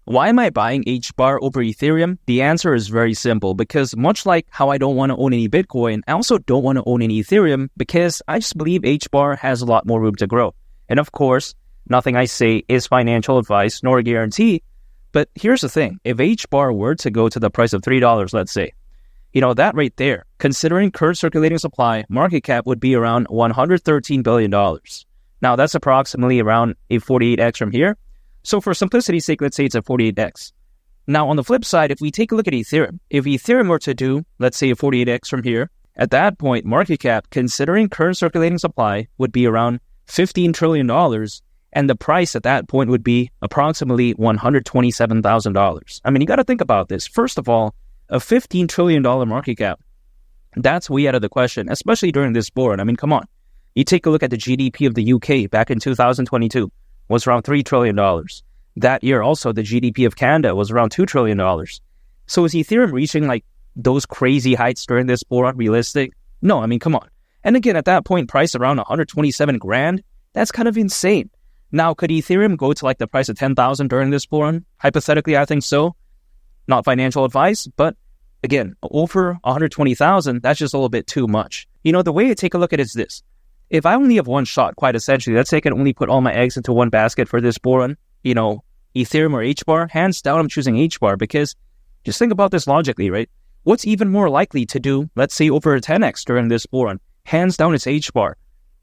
Why am I buying HBAR over Ethereum? The answer is very simple, because much like how I don't want to own any Bitcoin, I also don't want to own any Ethereum because I just believe HBAR has a lot more room to grow. And of course, nothing I say is financial advice nor a guarantee. But here's the thing. If HBAR were to go to the price of $3, let's say, that right there, considering current circulating supply, market cap would be around $113 billion. Now, that's approximately around a 48x from here. So for simplicity's sake, let's say it's a 48x. Now, on the flip side, if we take a look at Ethereum, if Ethereum were to do, let's say, a 48x from here, at that point, market cap, considering current circulating supply, would be around $15 trillion, and the price at that point would be approximately $127,000. I mean, you got to think about this. First of all, a $15 trillion market cap, that's way out of the question, especially during this bull run. I mean, come on. You take a look at the GDP of the UK back in 2022, was around $3 trillion. That year also, the GDP of Canada was around $2 trillion. So is Ethereum reaching like those crazy heights during this bull run realistic? No, I mean, come on. And again, at that point, price around 127 grand, that's kind of insane. Now, could Ethereum go to like the price of 10,000 during this bull run? Hypothetically, I think so. Not financial advice, but again, over 120,000, that's just a little bit too much. The way I take a look at it is this. If I only have one shot, quite essentially, let's say I can only put all my eggs into one basket for this bull run, Ethereum or HBAR, hands down, I'm choosing HBAR because just think about this logically, right? What's even more likely to do, let's say, over a 10x during this bull run? Hands down, it's HBAR.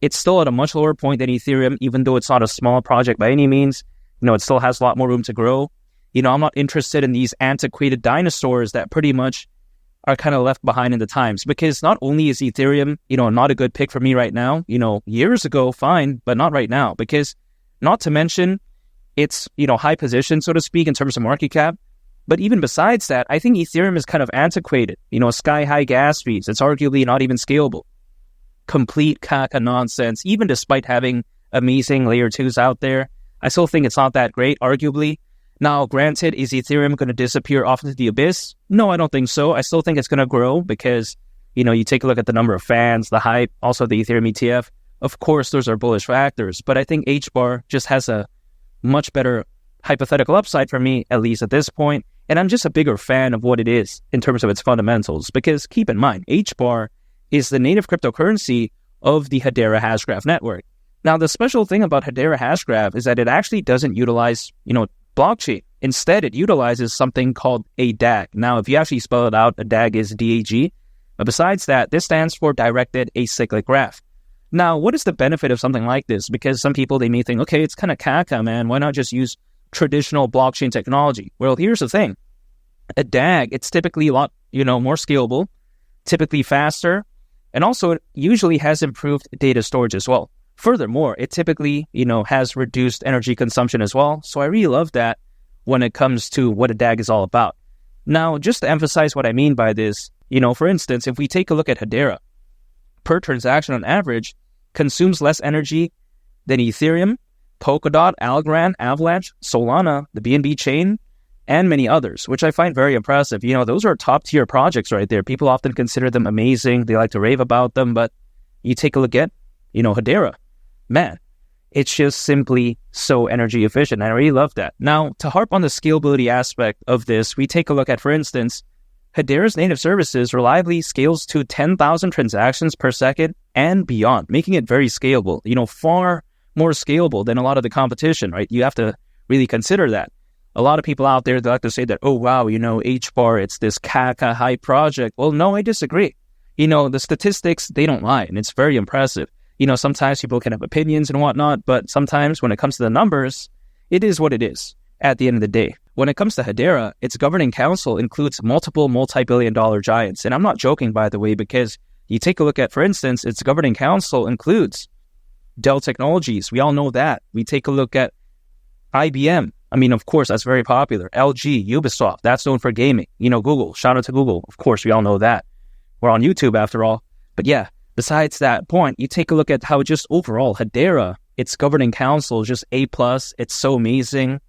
It's still at a much lower point than Ethereum, even though it's not a small project by any means. It still has a lot more room to grow. I'm not interested in these antiquated dinosaurs that pretty much are kind of left behind in the times, because not only is Ethereum, not a good pick for me right now, years ago, fine, but not right now, because not to mention it's, high position, so to speak, in terms of market cap. But even besides that, I think Ethereum is kind of antiquated, sky high gas fees. It's arguably not even scalable. Complete caca nonsense, even despite having amazing layer 2s out there. I still think it's not that great, arguably. Now, granted, is Ethereum going to disappear off into the abyss? No, I don't think so. I still think it's going to grow because, you take a look at the number of fans, the hype, also the Ethereum ETF. Of course, those are bullish factors, but I think HBAR just has a much better hypothetical upside for me, at least at this point. And I'm just a bigger fan of what it is in terms of its fundamentals, because keep in mind, HBAR is the native cryptocurrency of the Hedera Hashgraph network. Now, the special thing about Hedera Hashgraph is that it actually doesn't utilize, blockchain. Instead, it utilizes something called a DAG. Now, if you actually spell it out, a DAG is DAG. But besides that, this stands for Directed Acyclic Graph. Now, what is the benefit of something like this? Because some people, they may think, okay, it's kind of caca, man. Why not just use traditional blockchain technology? Well, here's the thing. A DAG, it's typically a lot, more scalable, typically faster, and also it usually has improved data storage as well. Furthermore, it typically, has reduced energy consumption as well. So I really love that when it comes to what a DAG is all about. Now, just to emphasize what I mean by this, for instance, if we take a look at Hedera, per transaction on average, consumes less energy than Ethereum, Polkadot, Algorand, Avalanche, Solana, the BNB chain, and many others, which I find very impressive. Those are top-tier projects right there. People often consider them amazing. They like to rave about them, but you take a look at, Hedera. Man, it's just simply so energy efficient. I really love that. Now, to harp on the scalability aspect of this, we take a look at, for instance, Hedera's native services reliably scales to 10,000 transactions per second and beyond, making it very scalable, far more scalable than a lot of the competition, right? You have to really consider that. A lot of people out there, they like to say that, oh, wow, HBAR, it's this caca high project. Well, no, I disagree. The statistics, they don't lie, and it's very impressive. Sometimes people can have opinions and whatnot, but sometimes when it comes to the numbers, it is what it is at the end of the day. When it comes to Hedera, its governing council includes multiple multi-billion-dollar giants. And I'm not joking, by the way, because you take a look at, for instance, its governing council includes Dell Technologies. We all know that. We take a look at IBM. I mean, of course, that's very popular. LG, Ubisoft, that's known for gaming. Google, shout out to Google. Of course, we all know that. We're on YouTube after all. But yeah, besides that point, you take a look at how just overall Hedera, its governing council is just A+. It's so amazing.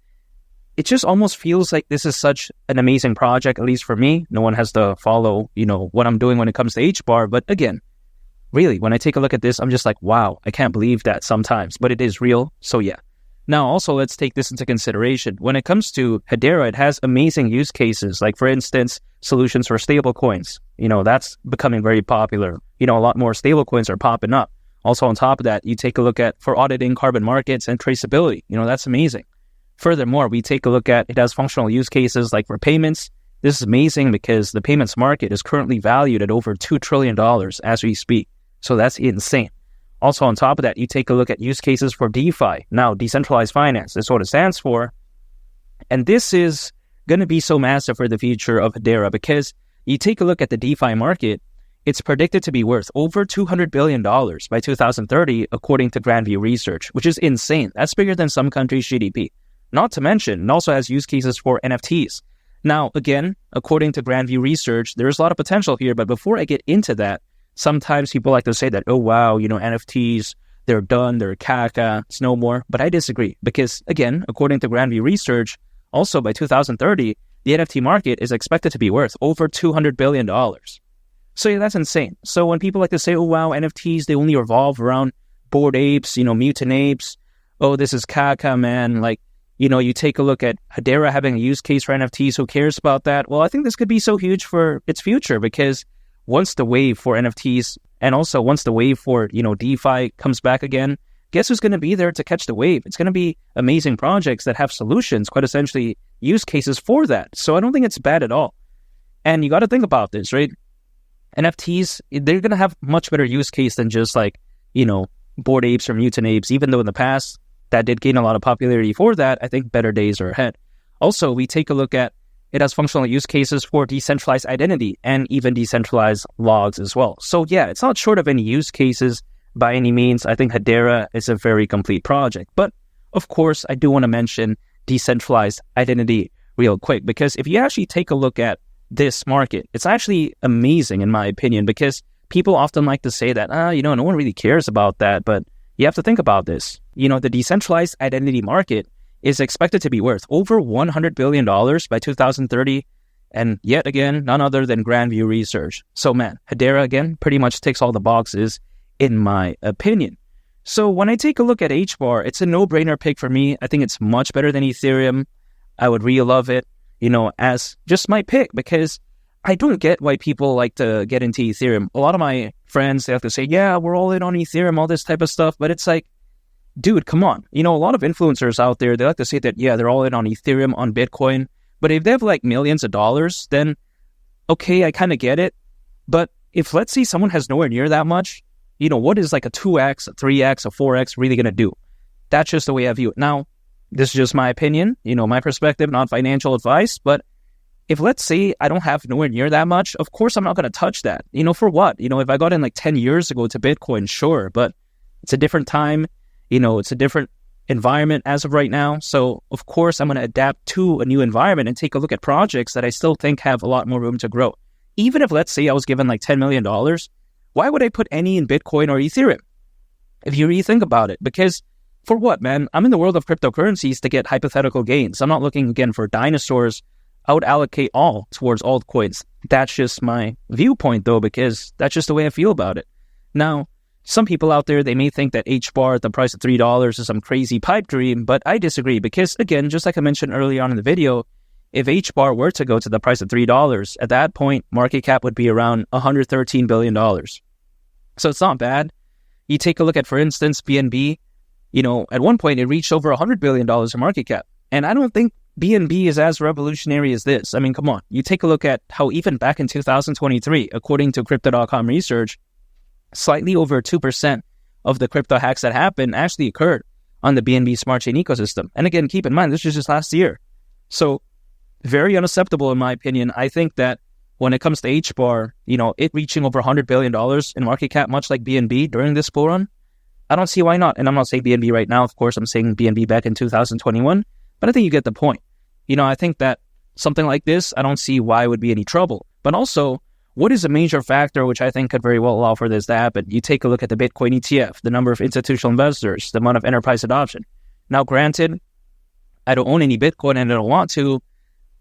It just almost feels like this is such an amazing project, at least for me. No one has to follow, what I'm doing when it comes to HBAR. But again, really, when I take a look at this, I'm just like, wow, I can't believe that sometimes. But it is real. So yeah. Now, also, let's take this into consideration. When it comes to Hedera, it has amazing use cases, like, for instance, solutions for stable coins. That's becoming very popular. A lot more stable coins are popping up. Also, on top of that, you take a look at for auditing carbon markets and traceability. That's amazing. Furthermore, we take a look at it has functional use cases like for payments. This is amazing because the payments market is currently valued at over $2 trillion as we speak. So that's insane. Also, on top of that, you take a look at use cases for DeFi. Now, decentralized finance is what it stands for. And this is going to be so massive for the future of Hedera because you take a look at the DeFi market, it's predicted to be worth over $200 billion by 2030, according to Grandview Research, which is insane. That's bigger than some countries' GDP. Not to mention, it also has use cases for NFTs. Now, again, according to Grandview Research, there's a lot of potential here. But before I get into that, sometimes people like to say that, oh, wow, NFTs, they're done, they're caca, it's no more. But I disagree because, again, according to Grandview Research, also by 2030, the NFT market is expected to be worth over $200 billion. So yeah, that's insane. So when people like to say, oh, wow, NFTs, they only revolve around Bored Apes, mutant apes. Oh, this is caca, man. Like, you take a look at Hedera having a use case for NFTs. Who cares about that? Well, I think this could be so huge for its future because once the wave for NFTs and also once the wave for, DeFi comes back again, guess who's going to be there to catch the wave? It's going to be amazing projects that have solutions, quite essentially use cases for that. So I don't think it's bad at all. And you got to think about this, right? NFTs, they're going to have much better use case than just like, Bored Apes or mutant apes, even though in the past that did gain a lot of popularity for that. I think better days are ahead. Also, we take a look at it has functional use cases for decentralized identity and even decentralized logs as well. So yeah, it's not short of any use cases by any means. I think Hedera is a very complete project. But of course, I do want to mention decentralized identity real quick because if you actually take a look at this market, it's actually amazing in my opinion because people often like to say that, no one really cares about that. But you have to think about this. The decentralized identity market is expected to be worth over $100 billion by 2030. And yet again, none other than Grandview Research. So man, Hedera again pretty much ticks all the boxes in my opinion. So when I take a look at HBAR, it's a no-brainer pick for me. I think it's much better than Ethereum. I would really love it, as just my pick because I don't get why people like to get into Ethereum. A lot of my friends, they have to say, yeah, we're all in on Ethereum, all this type of stuff. But it's like, dude, come on. A lot of influencers out there, they like to say that, yeah, they're all in on Ethereum, on Bitcoin. But if they have like millions of dollars, then okay, I kind of get it. But if let's say someone has nowhere near that much, what is like a 2x, a 3x, a 4x really going to do? That's just the way I view it. Now, this is just my opinion, my perspective, not financial advice. But if let's say I don't have nowhere near that much, of course I'm not going to touch that. For what? If I got in like 10 years ago to Bitcoin, sure. But it's a different time. It's a different environment as of right now. So, of course, I'm going to adapt to a new environment and take a look at projects that I still think have a lot more room to grow. Even if, let's say, I was given like $10 million, why would I put any in Bitcoin or Ethereum? If you really think about it, because for what, man? I'm in the world of cryptocurrencies to get hypothetical gains. I'm not looking, again, for dinosaurs. I would allocate all towards altcoins. That's just my viewpoint, though, because that's just the way I feel about it. Now, some people out there, they may think that HBAR at the price of $3 is some crazy pipe dream, but I disagree because, again, just like I mentioned earlier on in the video, if HBAR were to go to the price of $3, at that point, market cap would be around $113 billion. So it's not bad. You take a look at, for instance, BNB, at one point it reached over $100 billion in market cap. And I don't think BNB is as revolutionary as this. I mean, come on. You take a look at how even back in 2023, according to Crypto.com research, slightly over 2% of the crypto hacks that happened actually occurred on the BNB Smart Chain ecosystem. And again, keep in mind, this was just last year. So very unacceptable in my opinion. I think that when it comes to HBAR, it reaching over $100 billion in market cap, much like BNB during this bull run, I don't see why not. And I'm not saying BNB right now. Of course, I'm saying BNB back in 2021. But I think you get the point. I think that something like this, I don't see why it would be any trouble. But also, what is a major factor which I think could very well allow for this to happen? You take a look at the Bitcoin ETF, the number of institutional investors, the amount of enterprise adoption. Now, granted, I don't own any Bitcoin and I don't want to,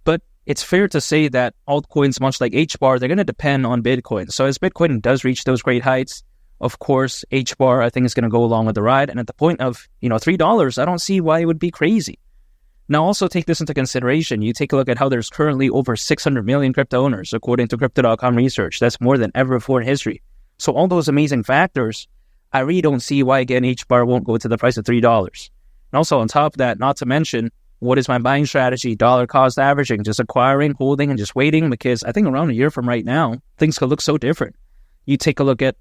but it's fair to say that altcoins, much like HBAR, they're going to depend on Bitcoin. So as Bitcoin does reach those great heights, Of course, HBAR, I think, is going to go along with the ride. And at the point of, $3, I don't see why it would be crazy. Now, also take this into consideration. You take a look at how there's currently over 600 million crypto owners, according to Crypto.com research. That's more than ever before in history. So all those amazing factors, I really don't see why, again, HBAR won't go to the price of $3. And also on top of that, not to mention, what is my buying strategy? Dollar cost averaging, just acquiring, holding, and just waiting, because I think around a year from right now, things could look so different. You take a look at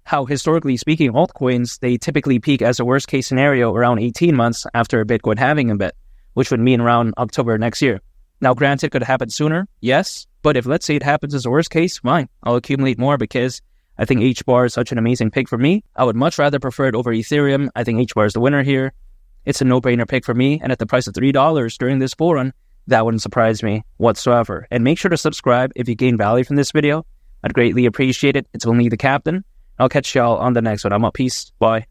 how, historically speaking, altcoins, they typically peak as a worst case scenario around 18 months after a Bitcoin halving event, which would mean around October next year. Now, granted, could it happen sooner? Yes. But if, let's say, it happens as a worst case, fine. I'll accumulate more because I think HBAR is such an amazing pick for me. I would much rather prefer it over Ethereum. I think HBAR is the winner here. It's a no-brainer pick for me. And at the price of $3 during this bull run, that wouldn't surprise me whatsoever. And make sure to subscribe if you gain value from this video. I'd greatly appreciate it. It's only the captain. I'll catch y'all on the next one. I'm out. Peace. Bye.